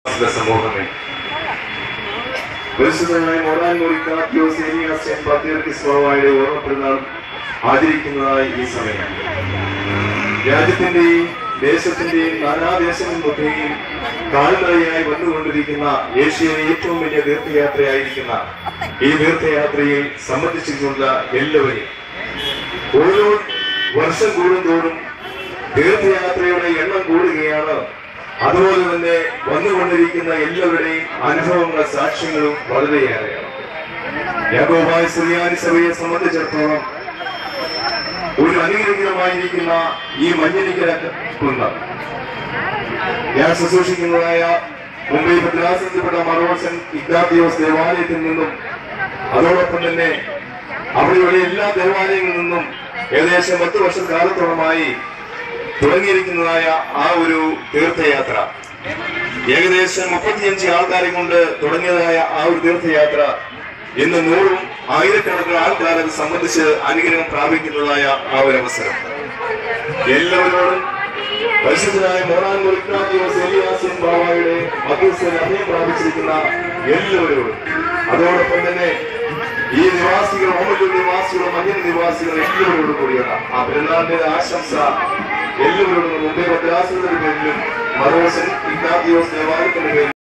സമൂഹമേ, പരിശുദ്ധനായ മോറാൻ മോറിക്കാത്യോസ് ഏലിയാസ് പാത്രിയർക്കീസ് ഓർമ്മപ്പെടുന്നാൾ ആചരിക്കുന്നതായി ഈ സമയം രാജ്യത്തിന്റെയും ദേശത്തിന്റെയും നാനാദേശങ്ങളിലൊക്കെയും കാൽനടയായി വന്നുകൊണ്ടിരിക്കുന്ന ഏഷ്യയിലെ ഏറ്റവും വലിയ തീർത്ഥയാത്രയായിരിക്കുന്ന ഈ തീർത്ഥയാത്രയിൽ സംബന്ധിച്ചിട്ടുള്ള എല്ലാവരെയും ഓരോ വർഷം കൂടുന്തോറും തീർത്ഥയാത്രയുടെ എണ്ണം കൂടുകയാണ്. അതുപോലെ തന്നെ വന്നുകൊണ്ടിരിക്കുന്ന എല്ലാവരുടെയും അനുഭവങ്ങളും സാക്ഷ്യങ്ങളും വളരെയേറെയാണ്. യാക്കോബായ സുറിയാനി സഭയെ സംബന്ധിച്ചിടത്തോളം ഒരു അനുഗ്രഹീതമായിരിക്കുന്ന ഈ മഞ്ഞനിക്കര ഞാൻ ശുശ്രൂഷിക്കുന്നതായ മുംബൈ ഭദ്രാസനത്തിൽപ്പെട്ട മറോസൻ ഇഗ്നാത്തിയോസ് ദേവാലയത്തിൽ നിന്നും അതോടൊപ്പം തന്നെ അവിടെയുള്ള എല്ലാ ദേവാലയങ്ങളിൽ നിന്നും ഏകദേശം 10 വർഷക്കാലത്തോളമായി തുടങ്ങിയിരിക്കുന്നതായ ആ ഒരു തീർത്ഥയാത്ര ഏകദേശം 35 ആൾക്കാരെ കൊണ്ട് തുടങ്ങിയതായ ആ ഒരു തീർത്ഥയാത്ര ഇന്ന് 100 ആയിരക്കണക്കിന് ആൾക്കാർ അത് സംബന്ധിച്ച് അനുഗ്രഹം പ്രാപിക്കുന്നതായ ആ ഒരു അവസരം എല്ലാവരോടും പരിശുദ്ധനായ മോറാൻ മോറിക്കാത്യോസ് ഏലിയാസ് ബാവായുടെ മധ്യസ്ഥന് അഭയം പ്രാപിച്ചിരിക്കുന്ന എല്ലാവരോടും അതോടൊപ്പം തന്നെ ഈ നിവാസികൾ ഓമല്ലൂർ നിവാസികളും മഞ്ഞ നിവാസികൾ എല്ലാവരോടും കൂടിയാണ് ആ പെരുന്നാളിന്റെ ആശംസ എല്ലാവരോടും മുംബൈ ഭദ്രാസനത്തിന്റെ പേരിലും മറോസൻ ഇഗ്നാത്തിയോസ് ദേവാലയത്തിന്റെ പേരിലും